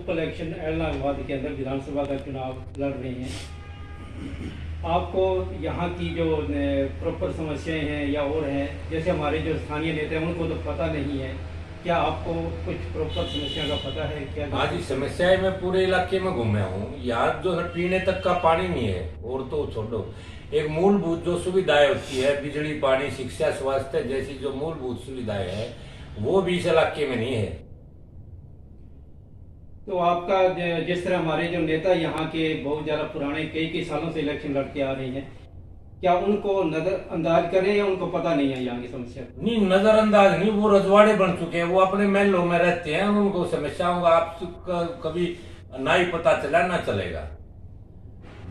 उप इलेक्शन ऐलनाबाद के अंदर विधानसभा का चुनाव लड़ रहे हैं, आपको यहाँ की जो प्रॉपर समस्याएं हैं या और हैं, जैसे हमारे जो स्थानीय नेता हैं उनको तो पता नहीं है, क्या आपको कुछ प्रॉपर समस्या का पता है क्या? हाँ जी, समस्याएं मैं पूरे इलाके में घूमा हूँ। यहाँ जो है पीने तक का पानी नहीं है, और तो छोड़ो, एक मूलभूत जो सुविधाएं होती है, बिजली, पानी, शिक्षा, स्वास्थ्य जैसी जो मूलभूत सुविधाएं हैं, वो भी इस इलाके में नहीं है। तो आपका जिस तरह हमारे जो नेता यहाँ के बहुत ज़्यादा पुराने कई सालों से इलेक्शन लड़ते आ रहे हैं, क्या उनको नजरअंदाज करें या उनको पता नहीं है यहाँ की समस्या? नहीं, नजरअंदाज नहीं, वो रजवाड़े बन चुके हैं, वो अपने महलों में रहते हैं, उनको समस्याओं का आप कभी ना ही पता चला ना चलेगा।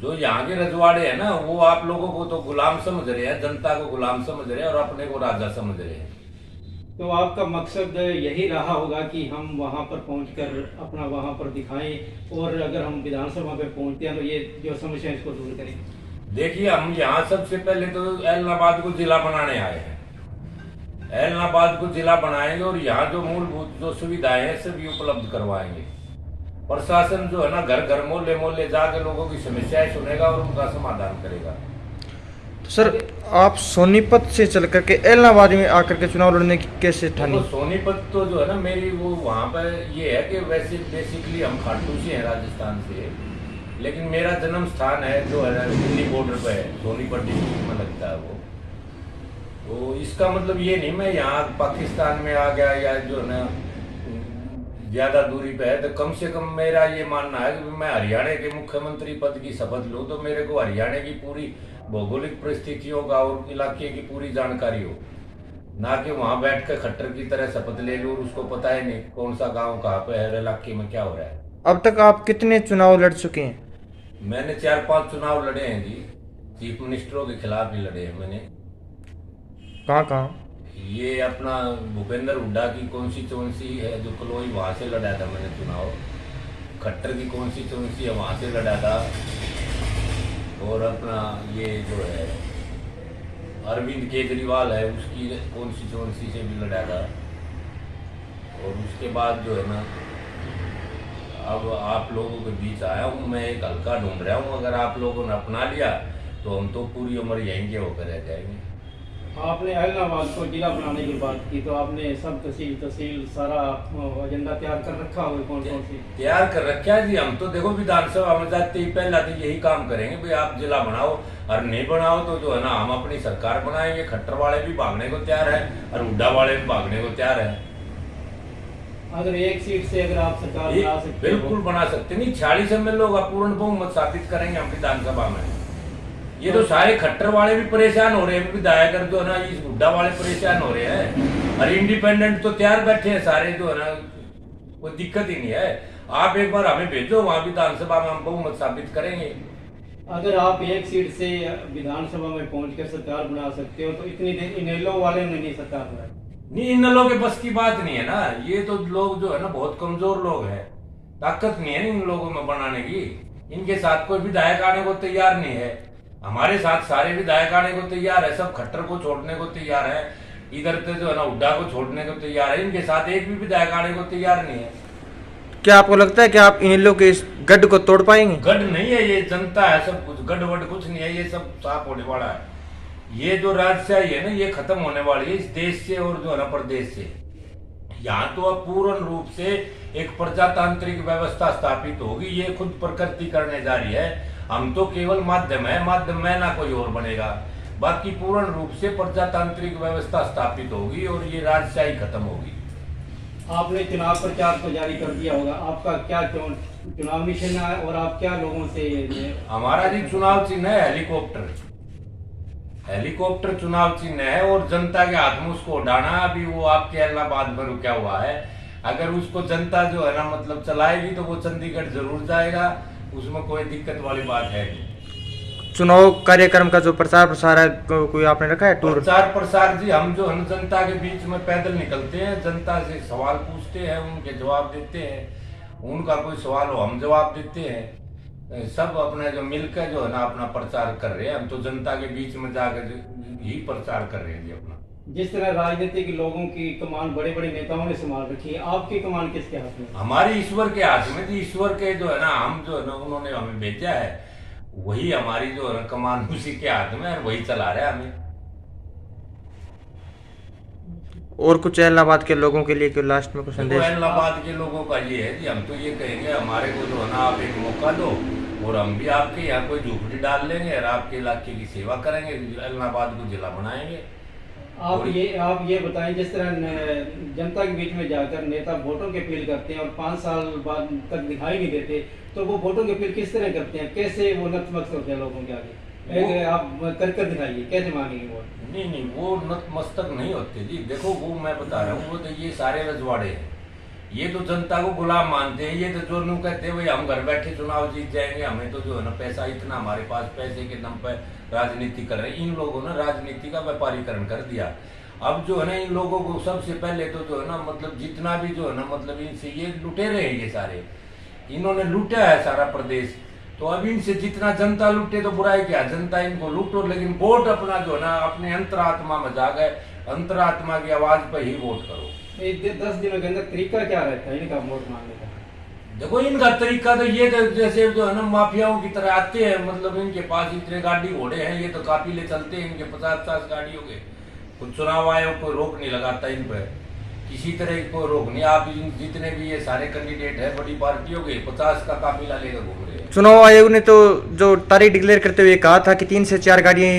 जो यहाँ के रजवाड़े हैं ना, वो आप लोगों को तो गुलाम समझ रहे हैं, जनता को गुलाम समझ रहे हैं और अपने को राजा समझ रहे हैं। तो आपका मकसद यही रहा होगा कि हम वहाँ पर पहुँचकर अपना वहाँ पर दिखाएं, और अगर हम विधानसभा पे पहुँचते हैं तो ये जो समस्या है इसको दूर करें। देखिए, हम यहाँ सबसे पहले तो ऐलनाबाद को जिला बनाने आए हैं। ऐलनाबाद को जिला बनाएंगे और यहाँ जो मूलभूत जो सुविधाएं हैं सभी उपलब्ध करवाएंगे। प्रशासन जो है ना, घर घर मोहल्ले मोहल्ले जाकर लोगों की समस्याएं सुनेगा और उनका समाधान करेगा। तो सर, आप सोनीपत से चल करके ऐलनाबाद में आकर के चुनाव लड़ने की कैसे ठानी? तो सोनीपत तो जो है ना, मेरी वो वहाँ पर ये है कि वैसे बेसिकली हम खाटू से हैं, राजस्थान से, लेकिन मेरा जन्म स्थान है जो है दिल्ली बॉर्डर पे है, सोनीपत डिस्ट्रिक्ट में लगता है वो। तो इसका मतलब ये नहीं मैं यहाँ पाकिस्तान में आ गया या जो है ना ज्यादा दूरी पे है। तो कम से कम मेरा ये मानना है कि मैं हरियाणा के मुख्यमंत्री पद की शपथ लूँ तो मेरे को हरियाणा की पूरी भौगोलिक परिस्थितियों का और इलाके की पूरी जानकारी हो, ना कि वहां बैठ कर खट्टर की तरह शपथ ले लूँ और उसको पता ही नहीं कौन सा गांव कहाँ पे है, इलाके में क्या हो रहा है। अब तक आप कितने चुनाव लड़ चुके हैं? मैंने 4-5 चुनाव लड़े हैं जी, चीफ मिनिस्टरों के खिलाफ भी लड़े हैं मैंने। कहाँ कहाँ? ये अपना भूपेंद्र हुड्डा की कॉन्स्टिट्यूंसी है जो कलोई, वहां से लड़ा था मैंने चुनाव। खट्टर की कॉन्स्टिट्यूंसी है, वहां से लड़ा था। और अपना ये जो है अरविंद केजरीवाल है, उसकी कॉन्स्टिट्यूंसी से भी लड़ा था। और उसके बाद जो है ना, अब आप लोगों के बीच आया हूँ, मैं एक हल्का ढूंढ रहा हूँ। अगर आप लोगों ने अपना लिया तो हम तो पूरी उम्र यहीं के होकर रह जाएंगे। आपने ऐलनाबाद को जिला बनाने की बात की, तो आपने सब तहसील सारा एजेंडा तैयार कर रखा हो? कौन कौन सी तैयार कर रखा है जी? हम तो देखो विधानसभा में जाते ही पहला तो यही काम करेंगे भाई, आप जिला बनाओ, और नहीं बनाओ तो जो है ना हम अपनी सरकार बनाएंगे। खट्टर वाले भी भागने को तैयार है और हुड्डा वाले भी भागने को तैयार है। अगर एक सीट से अगर आप सरकार बना सकते, बिल्कुल बना सकते। नहीं, 46 MLA लोग अपूर्ण बहुमत साबित करेंगे हम विधानसभा में। ये तो सारे खट्टर वाले भी परेशान हो रहे हैं, विधायक जो है ना, इस हुड्डा वाले परेशान हो रहे हैं, और इंडिपेंडेंट तो तैयार बैठे हैं सारे, जो है ना कोई दिक्कत ही नहीं है। आप एक बार हमें भेजो, वहां विधानसभा में हम बहुमत साबित करेंगे। अगर आप एक सीट से विधानसभा में पहुंचकर सरकार बना सकते हो तो इतनी देर इनेलो वाले ने नहीं सरकार बनाई। नहीं, इन लोगों के बस की बात नहीं है ना। ये तो लोग जो है ना बहुत कमजोर लोग हैं, ताकत नहीं है इन लोगों में बनाने की। इनके साथ कोई विधायक आने को तैयार नहीं है। हमारे साथ सारे विधायक आने को तैयार है, सब खट्टर को छोड़ने को तैयार है, इधर से जो है ना हुड्डा को छोड़ने को तैयार है। इनके साथ एक भी विधायक आने को तैयार नहीं है। क्या आपको लगता है कि आप इन लोग के इस गढ़ को तोड़ पाएंगे? गढ़ नहीं है, ये जनता है सब कुछ, गढ़ वढ़ कुछ नहीं है, ये सब साफ होने वाला है। ये जो राजशाही है ना, ये खत्म होने वाली है इस देश से और जो है ना प्रदेश से। यहाँ तो अब पूर्ण रूप से एक प्रजातांत्रिक व्यवस्था स्थापित होगी, ये खुद प्रकृति करने जा रही है। हम तो केवल माध्यम है, माध्यम में ना कोई और बनेगा। बाकी पूर्ण रूप से प्रजातांत्रिक व्यवस्था स्थापित होगी और ये राजशाही खत्म होगी। आपने चुनाव प्रचार तो जारी कर दिया होगा, आपका क्या चुनाव मिशन है और आप क्या लोगों से? हमारा जी चुनाव चिन्ह है हेलीकॉप्टर। हेलीकॉप्टर चुनाव चिन्ह है और जनता के हाथ में उसको उड़ाना। अभी वो आपके ऐलनाबाद में रुका हुआ है, अगर उसको जनता जो है ना मतलब चलाएगी तो वो चंडीगढ़ जरूर जाएगा, उसमें कोई दिक्कत वाली बात है नहीं। चुनाव कार्यक्रम का जो प्रचार प्रसार है कोई आपने रखा है? टूर प्रचार प्रसार जी, हम जो है जनता के बीच में पैदल निकलते हैं, जनता से सवाल पूछते हैं, उनके जवाब देते हैं, उनका कोई सवाल हो हम जवाब देते हैं। सब अपने जो मिलकर जो है ना अपना प्रचार कर रहे हैं। हम तो जनता के बीच में जाकर ही प्रचार कर रहे हैं जी अपना। जिस तरह राजनीतिक लोगों की कमान बड़े बड़े नेताओं ने संभाल रखी है, आपकी कमान किसके हाथ में? हमारी ईश्वर के हाथ में थी। ईश्वर के जो है ना, हम जो है ना, उन्होंने हमें भेजा है, वही हमारी जो है ना कमान उसी के हाथ में, और वही चला रहा है हमें। और कुछ इलाहाबाद के लोगों के लिए क्यों लास्ट में कुछ देखो, संदेश? इलाहाबाद के लोगों का ये है कि हम तो ये कहेंगे, हमारे को जो है ना आप एक मौका दो, और हम भी आपके यहाँ कोई झोपड़ी डाल लेंगे और आपके इलाके की सेवा करेंगे, इलाहाबाद को जिला बनाएंगे। आप ये बताएं, जिस तरह जनता के बीच में जाकर नेता वोटों की अपील करते हैं और 5 साल बाद तक दिखाई नहीं देते, तो वो वोटों की अपील किस तरह करते हैं, कैसे वो नतमस्तक होते हैं लोगों के आगे? आप कर दिखाइए, कैसे मांगेंगे वोट? नहीं, वो नतमस्तक नहीं होते जी। देखो, वो मैं बता रहा हूँ, वो तो ये सारे रजवाड़े हैं, ये तो जनता को गुलाम मानते हैं। ये तो जो लोग कहते हैं भाई हम घर बैठे चुनाव जीत जाएंगे, हमें तो जो है ना पैसा इतना, हमारे पास पैसे के दम पर राजनीति कर रहे हैं। इन लोगों ने राजनीति का व्यापारीकरण कर दिया। अब जो है ना, इन लोगों को सबसे पहले तो जो है ना, मतलब जितना भी जो है ना, मतलब इनसे ये लुटेरे हैं, ये सारे इन्होंने लूटा है सारा प्रदेश। तो अब इनसे जितना जनता लूटे तो बुराई क्या, जनता इनको लूटो, लेकिन वोट अपना जो है ना अपने अंतरात्मा में जा गए, अंतरात्मा की आवाज पर ही वोट करो। 10 दिनों के अंदर तरीका क्या रहता है इनका वोट मांगने का? देखो, इनका तरीका तो ये जैसे जो है ना माफियाओं की तरह आते हैं, मतलब इनके पास इतने गाड़ी घोड़े हैं, ये तो काफिले चलते हैं इनके, 50-50 गाड़ियों के। कुछ चुनाव आयोग कोई रोक नहीं लगाता इन पर, किसी तरह की कोई रोक नहीं। आप जितने भी ये सारे कैंडिडेट है बड़ी पार्टियों के, 50 का काफिला लेकर घूम रहे हैं। चुनाव आयोग ने तो जो तारीख डिक्लेयर करते हुए कहा था कि 3 से 4 गाड़ियां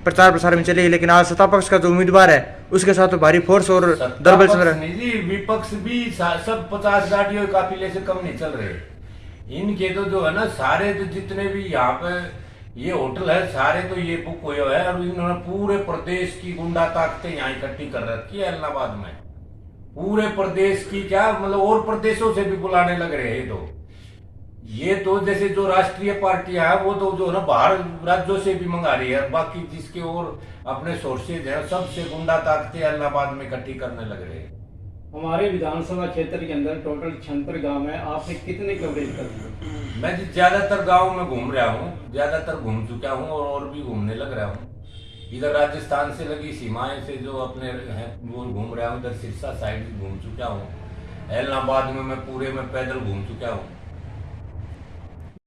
प्रचार प्रसार में चलेगी, लेकिन आज सत्ता पक्ष का जो उम्मीदवार है उसके साथ तो भारी फोर्स और दरबल चल रहा है। जी, विपक्ष भी सब 50 गाड़ियों के काफिले से कम नहीं चल रहे। इनके तो जो है ना सारे तो जितने भी यहाँ पे ये होटल है सारे तो ये बुक हुए हैं, और इन्होंने पूरे प्रदेश की गुंडा ताकतें यहाँ इकट्ठी कर रखी है इलाहाबाद में। पूरे प्रदेश की क्या, मतलब और प्रदेशों से भी बुलाने लग रहे हैं। ये तो जैसे जो राष्ट्रीय पार्टियां है वो तो जो है ना बाहर राज्यों से भी मंगा रही है, बाकी जिसके और अपने सोर्सेज है सबसे गुंडा ताकतें इलाहाबाद में इकट्ठी करने लग रहे हैं। हमारे विधानसभा क्षेत्र के अंदर टोटल 76 गांव है, आपने कितने कवरेज कर दिए? मैं ज्यादातर गाँव में घूम रहा हूँ, ज्यादातर घूम चुका हूँ और भी घूमने लग रहा हूँ। इधर राजस्थान से लगी सीमाएं से जो अपने हैं वो घूम रहा हूँ, इधर सिरसा साइड घूम चुका हूँ, इलाहाबाद में मैं पूरे में पैदल घूम चुका हूँ।